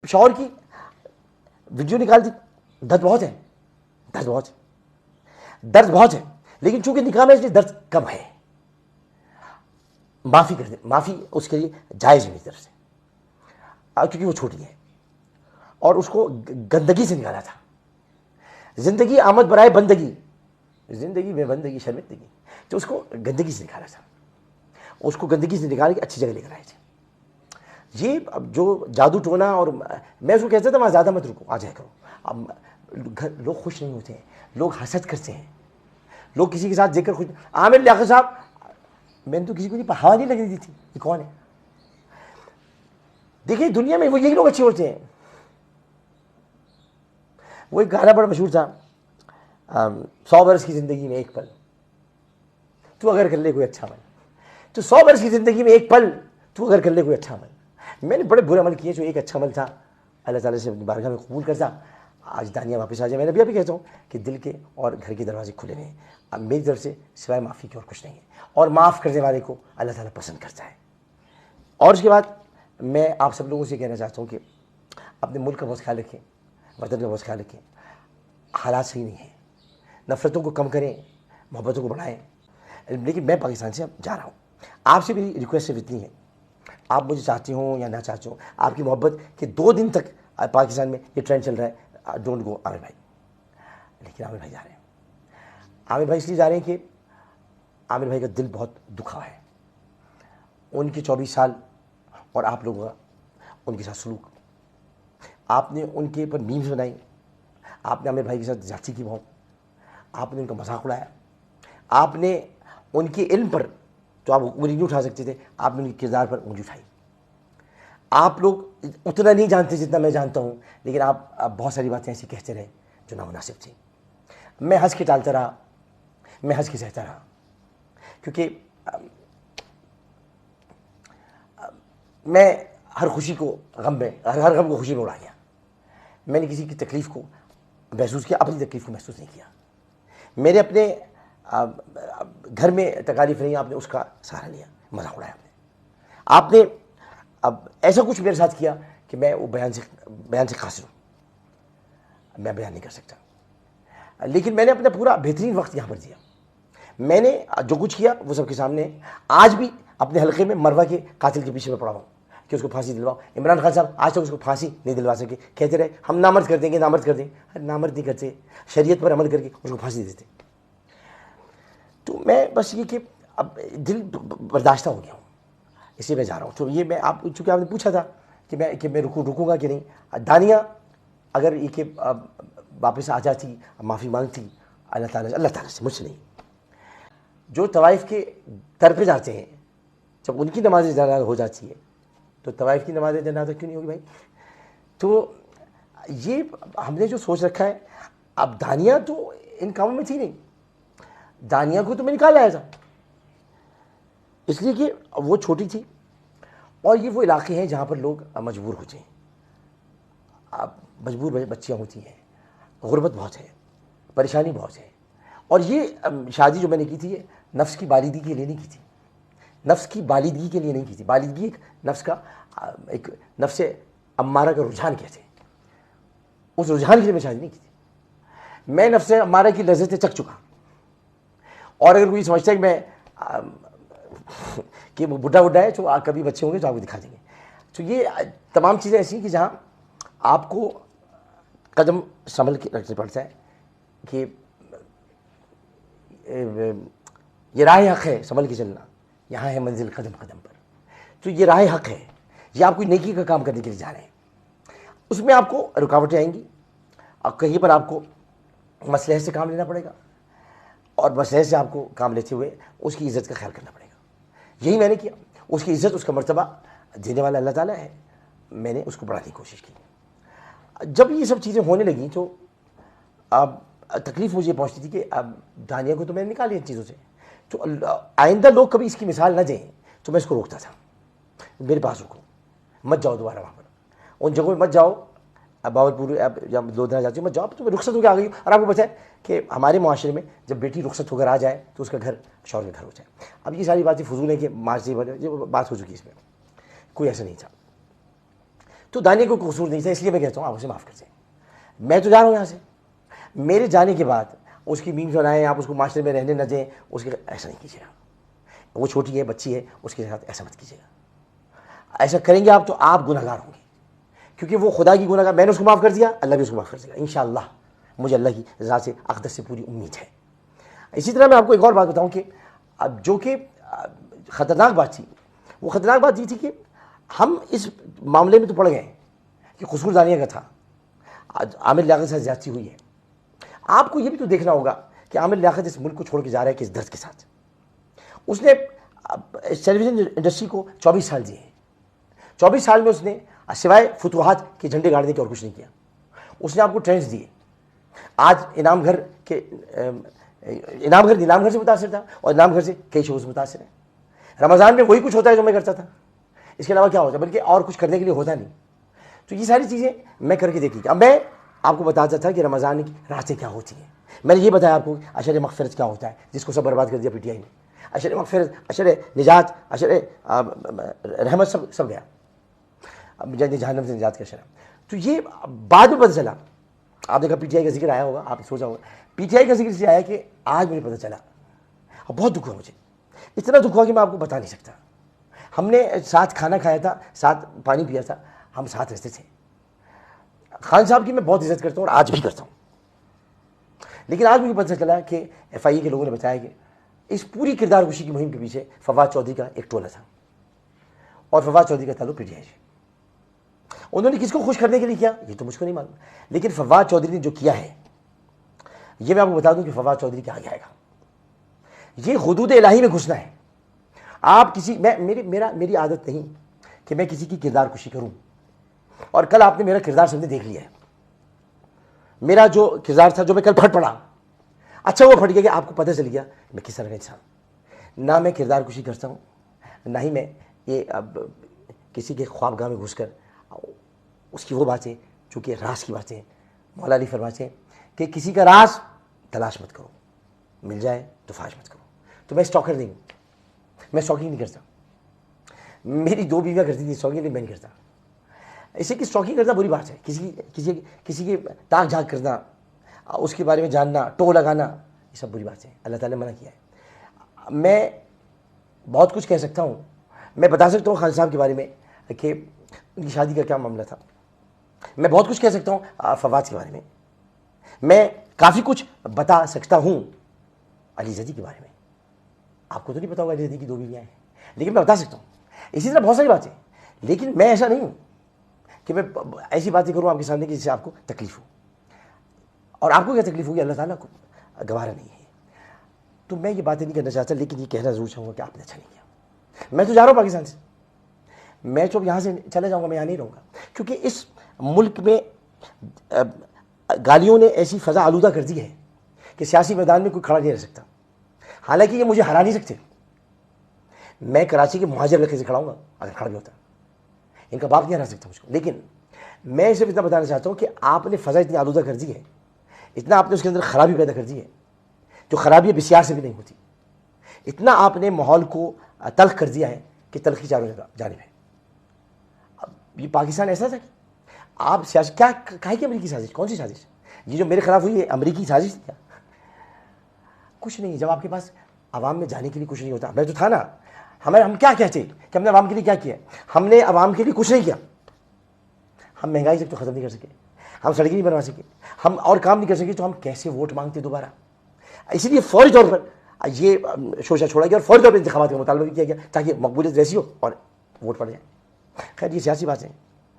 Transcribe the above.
شوہر کی ویڈیو نکال دی. درد بہت ہے, درد بہت ہے, درد بہت ہے, لیکن چونکہ نکاح میں اس لیے درد کم ہے, معافی کر دیں, معافی اس کے لیے جائز ہے میری طرف سے, کیونکہ وہ چھوٹی ہے اور اس کو گندگی سے نکالا تھا. زندگی آمد برائے بندگی, زندگی میں بندگی شرمندگی, تو اس کو گندگی سے نکالا تھا, اس کو گندگی سے نکال کے اچھی جگہ لے کر آئے تھے. یہ جو جادو ٹونا, اور میں اس کو کہتا تھا وہاں زیادہ مت رکو, آ جائے کرو. اب لوگ خوش نہیں ہوتے ہیں, لوگ حسد کرتے ہیں, لوگ کسی کے ساتھ دیکھ کر خوش. عامر لیاقت صاحب, میں نے تو کسی کو نہیں ہوا نہیں لگنے دی تھی, یہ کون ہے؟ دیکھیے دنیا میں وہ یہی لوگ اچھے ہوتے ہیں. وہ ایک گانا بڑا مشہور تھا, 100 برس کی زندگی میں ایک پل تو اگر کر لے کوئی اچھا عمل. تو 100 برس کی زندگی میں ایک پل تو اگر کر لے کوئی اچھا عمل. میں نے بڑے برے عمل کیے, جو ایک اچھا عمل تھا اللہ تعالیٰ سے اپنی بارگاہ میں قبول کرتا, آج دانیہ واپس آ جائے. میں نے ابھی کہتا ہوں کہ دل کے اور گھر کے دروازے کھلے رہے ہیں. اب میری طرف سے سوائے معافی کے اور کچھ نہیں ہے, اور معاف کرنے والے کو اللہ تعالیٰ پسند کرتا ہے. اور اس کے بعد میں آپ سب لوگوں سے کہنا چاہتا ہوں کہ اپنے ملک کا بہت خیال رکھیں, وطن کا بہت خیال رکھیں. حالات صحیح نہیں ہیں, نفرتوں کو کم کریں, محبتوں کو بڑھائیں. لیکن میں پاکستان سے اب جا رہا ہوں. آپ سے میری ریکویسٹ صرف اتنی ہے, آپ مجھے چاہتے ہوں یا نہ چاہتے ہوں, آپ کی محبت کہ 2 دن تک پاکستان میں یہ ٹرینڈ چل رہا ہے, ڈونٹ گو عامر بھائی. لیکن عامر بھائی جا رہے ہیں. عامر بھائی اس لیے جا رہے ہیں کہ عامر بھائی کا دل بہت دکھا ہے. ان کے 24 سال اور آپ لوگوں کا ان کے ساتھ سلوک, آپ نے ان کے اوپر میمز بنائی, آپ نے عامر بھائی کے ساتھ زیادتی کی بہت, آپ نے ان کا مذاق اڑایا, آپ نے ان کے علم پر تو آپ انگلی نہیں اٹھا سکتے تھے, آپ نے ان کے کردار پر انگلی اٹھائی. آپ لوگ اتنا نہیں جانتے جتنا میں جانتا ہوں, لیکن آپ بہت ساری باتیں ایسی کہتے رہے جو نامناسب تھیں. میں ہنس کے ٹالتا رہا, میں ہنس کے سہتا رہا, کیونکہ میں ہر خوشی کو غم میں, ہر غم کو خوشی میں اڑا گیا. میں نے کسی کی تکلیف کو محسوس کیا, اپنی تکلیف کو محسوس نہیں کیا. میرے اپنے گھر میں تکالیف نہیں, آپ نے اس کا سہارا لیا, مذاق اڑایا آپ نے. اب ایسا کچھ میرے ساتھ کیا کہ میں وہ بیان سے قاصر ہوں, میں بیان نہیں کر سکتا. لیکن میں نے اپنا پورا بہترین وقت یہاں پر دیا. میں نے جو کچھ کیا وہ سب کے سامنے. آج بھی اپنے حلقے میں مروہ کے قاتل کے پیچھے میں پڑا ہوں کہ اس کو پھانسی دلواؤ. عمران خان صاحب آج تک اس کو پھانسی نہیں دلوا سکے, کہتے رہے ہم نامرد کر دیں گے, نامرد کر دیں گے. نامرد نہیں کرتے, شریعت پر عمل کر کے اس کو پھانسی دیتے. تو میں بس یہ کہ اب دل برداشتہ ہو گیا ہوں, اس لیے میں جا رہا ہوں. تو یہ میں آپ, چونکہ آپ نے پوچھا تھا کہ میں رکوں گا کہ نہیں. دانیہ اگر یہ کہ واپس آ جاتی, معافی مانگتی اللہ تعالیٰ سے, مجھ سے نہیں. جو طوائف کے در پہ جاتے ہیں, جب ان کی نماز جنازہ ہو جاتی ہے تو طوائف کی نماز جنازہ کیوں نہیں ہوگی بھائی؟ تو یہ ہم نے جو سوچ رکھا ہے. اب دانیہ تو ان کاموں میں تھی نہیں, دانیہ کو تو میں نکال لایا تھا, اس لیے کہ وہ چھوٹی تھی, اور یہ وہ علاقے ہیں جہاں پر لوگ مجبور ہوتے ہیں. اب مجبور بچیاں ہوتی ہیں, غربت بہت ہے, پریشانی بہت ہے. اور یہ شادی جو میں نے کی تھی, یہ نفس کی بالیدگی کے لیے نہیں کی تھی, نفس کی بالیدگی کے لیے نہیں کی تھی. بالیدگی ایک نفس کا, ایک نفس امارہ کا رجحان کہتے ہیں, اس رجحان کے لیے میں شادی نہیں کی تھی. میں نفس امارہ کی لذتیں چکھ چکا. اور اگر کوئی سمجھتا ہے کہ میں کہ وہ بڈھا ہے, تو کبھی بچے ہوں گے تو آپ کو دکھا دیں گے. تو یہ تمام چیزیں ایسی ہیں کہ جہاں آپ کو قدم سنبھل کے رکھنا پڑتا ہے کہ یہ راہ حق ہے, سنبھل کے چلنا, یہاں ہے منزل قدم قدم پر. تو یہ راہ حق ہے, یہ آپ کوئی نیکی کا کام کرنے کے لیے جا رہے ہیں. اس میں آپ کو رکاوٹیں آئیں گی, اور کہیں پر آپ کو مصلحت سے کام لینا پڑے گا, اور مصلحت سے آپ کو کام لیتے ہوئے اس کی عزت کا خیال کرنا پڑے گا. یہی میں نے کیا. اس کی عزت, اس کا مرتبہ دینے والا اللہ تعالیٰ ہے, میں نے اس کو بڑھانے کی کوشش کی. جب یہ سب چیزیں ہونے لگیں تو اب تکلیف مجھے پہنچتی تھی کہ اب دانیہ کو تو میں نے نکالی ان چیزوں سے, تو آئندہ لوگ کبھی اس کی مثال نہ دیں, تو میں اس کو روکتا تھا. میرے پاس رکو, مت جاؤ دوبارہ وہاں پر, ان جگہوں میں مت جاؤ. اب باولپور یا لودھنا جاتی ہوں مت جاؤ, تو میں رخصت ہو کے آ گئی ہوں. اور آپ کو پتہ ہے کہ ہمارے معاشرے میں جب بیٹی رخصت ہو کر آ جائے تو اس کا گھر شوہر کا گھر ہو جائے. اب یہ ساری باتیں فضول ہیں کہ معاشرے یہ بات ہو چکی ہے, اس میں کوئی ایسا نہیں تھا. تو دانیہ کو قصور نہیں تھا، اس لیے میں کہتا ہوں آپ اسے معاف کر دیں. میں تو جا رہا ہوں یہاں سے، میرے جانے کے بعد اس کی میمز بنائیں، آپ اس کو معاشرے میں رہنے نہ دیں، اس کے ایسا نہیں کیجیے گا. وہ چھوٹی ہے، بچی ہے، اس کے ساتھ ایسا مت کیجیے گا. ایسا کریں گے آپ تو آپ گناہ گار ہوں گے، کیونکہ وہ خدا کی گناہ گار. میں نے اس کو معاف کر دیا، اللہ بھی اس کو معاف کر دے گا انشاءاللہ. مجھے اللہ کی ذات سے اقدس سے پوری امید ہے. اسی طرح میں آپ کو ایک اور بات بتاؤں کہ اب جو کہ خطرناک بات تھی، وہ خطرناک بات یہ تھی کہ ہم اس معاملے میں تو پڑ گئے کہ قصور دانیہ کا تھا، عامر لیاقت کے ساتھ زیادتی ہوئی ہے. آپ کو یہ بھی تو دیکھنا ہوگا کہ عامر لیاقت اس ملک کو چھوڑ کے جا رہا ہے کس درد کے ساتھ. اس نے ٹیلی ویژن انڈسٹری کو 24 سال دیے ہیں. 24 سال میں اس نے سوائے فتوحات کے جھنڈے گاڑنے کے اور کچھ نہیں کیا. اس نے آپ کو ٹرینڈز دیے. آج انعام گھر نیلام گھر سے متاثر تھا، اور انعام گھر سے کئی شوز متاثر ہیں. رمضان میں وہی کچھ ہوتا ہے جو میں کرتا تھا، اس کے علاوہ کیا ہوتا ہے، بلکہ اور کچھ کرنے کے لیے ہوتا نہیں. تو یہ ساری چیزیں میں کر کے دیکھ لی. اب میں آپ کو بتاتا تھا کہ رمضان کی راتیں کیا ہوتی ہیں. میں نے یہ بتایا آپ کو عشر مغفرت کیا ہوتا ہے، جس کو سب برباد کر دیا پی ٹی آئی نے. عشر مغفرت، عشر نجات، عشر رحمت سب گیا. اب جہنم سے نجات کا عشر. تو یہ بعد میں پتہ چلا، آپ نے کہا پی ٹی آئی کا ذکر آیا ہوگا، آپ نے سوچا ہوگا پی ٹی آئی کا ذکر اس لیے آیا کہ آج مجھے پتہ چلا، اور بہت دکھ ہوا مجھے. اتنا دکھ ہوا کہ میں آپ کو بتا نہیں سکتا. ہم نے ساتھ کھانا کھایا تھا، ساتھ پانی پیا تھا، ہم ساتھ رہتے تھے. خان صاحب کی میں بہت عزت کرتا ہوں اور آج بھی کرتا ہوں. لیکن آج مجھے پتہ چلا کہ ایف آئی اے کے لوگوں نے بتایا کہ اس پوری کردار کشی کی مہم کے پیچھے فواد چودھری کا ایک ٹولہ تھا، اور فواد چودھری کا تعلق پی ٹی آئی سے. انہوں نے کس کو خوش کرنے کے لیے کیا یہ تو مجھ کو نہیں معلوم، لیکن فواد چودھری نے جو کیا ہے یہ میں آپ کو بتا دوں کہ فواد چودھری کیا آگے آئے گا. یہ حدود الہی میں گھسنا ہے. آپ کسی میری عادت نہیں کہ میں کسی کی کردار کشی کروں، اور کل آپ نے میرا کردار سب نے دیکھ لیا ہے. میرا جو کردار تھا، جو میں کل پھٹ پڑا، اچھا وہ پھٹ گیا کہ آپ کو پتہ چل گیا میں کس طرح کا انسان. نہ میں کردار کشی کرتا ہوں، نہ ہی میں یہ کسی کے خوابگاہ میں گھس کر اس کی وہ باتیں جو کہ راز کی باتیں. مولا علی فرماتے ہیں کہ کسی کا راز تلاش مت کرو، مل جائے تو فاش مت کرو. تو میں اسٹاکر نہیں ہوں، میں اسٹاکنگ نہیں کرتا. میری 2 بیویاں کرتی تھی اسٹاکنگ، میں نہیں کرتا. اسے کہ اسٹاکنگ کرنا بری بات ہے، کسی کی تاک جھانک کرنا، اس کے بارے میں جاننا، ٹو لگانا، یہ سب بری بات ہے. اللہ تعالیٰ نے منع کیا ہے. میں بہت کچھ کہہ سکتا ہوں، میں بتا سکتا ہوں خان صاحب کے بارے میں کہ ان کی شادی کا کیا معاملہ تھا. میں بہت کچھ کہہ سکتا ہوں فواد کے بارے میں. میں کافی کچھ بتا سکتا ہوں علی زیدی کے بارے میں. آپ کو تو نہیں پتا ہوگا علی زیدی کی 2 بیویاں ہیں، لیکن میں بتا سکتا ہوں. اسی طرح بہت ساری باتیں. لیکن میں ایسا نہیں ہوں کہ میں ایسی باتیں کروں آپ کے سامنے کہ جس سے آپ کو تکلیف ہو. اور آپ کو کیا تکلیف ہوگی اللہ تعالیٰ کو گوارا نہیں ہے. تو میں یہ باتیں نہیں کرنا چاہتا، لیکن یہ کہنا ضرور چاہوں گا کہ آپ نے اچھا نہیں کیا. میں تو جا رہا ہوں پاکستان سے. میں تو یہاں سے چلا جاؤں گا، میں یہاں نہیں رہوں گا، کیونکہ اس ملک میں گالیوں نے ایسی فضا آلودہ کر دی ہے کہ سیاسی میدان میں کوئی کھڑا نہیں رہ سکتا. حالانکہ یہ مجھے ہرا نہیں سکتے. میں کراچی کے مہاجر علاقے سے کھڑا ہوں گا اگر کھڑا بھی ہوتا. ان کا باپ نہیں ہرا سکتا مجھ کو. لیکن میں صرف اتنا بتانا چاہتا ہوں کہ آپ نے فضا اتنی آلودہ کر دی ہے، اتنا آپ نے اس کے اندر خرابی پیدا کر دی ہے جو خرابی بسیار سے بھی نہیں ہوتی. اتنا آپ نے ماحول کو تلخ کر دیا ہے کہ تلخی چاروں جانب ہے. اب یہ پاکستان ایسا تھا کہ آپ سیاست کیا کہا کہ امریکی سازش؟ کون سی سازش؟ یہ جو میرے خلاف ہوئی ہے امریکی سازش تھی کیا؟ کچھ نہیں. جب آپ کے پاس عوام میں جانے کے لیے کچھ نہیں ہوتا. میں تو تھا نا. ہم کیا کہتے کہ ہم نے عوام کے لیے کیا کیا؟ ہم نے عوام کے لیے کچھ نہیں کیا. ہم مہنگائی سے تو ختم نہیں کر سکے، ہم سڑکیں نہیں بنوا سکے، ہم اور کام نہیں کر سکے، تو ہم کیسے ووٹ مانگتے دوبارہ؟ اسی لیے فوری طور پر یہ شوشہ چھوڑا گیا اور فوری طور پر انتخابات کا مطالبہ بھی کیا گیا تاکہ مقبولیت ویسی ہو اور ووٹ پڑ جائے. خیر یہ سیاسی باتیں ہیں.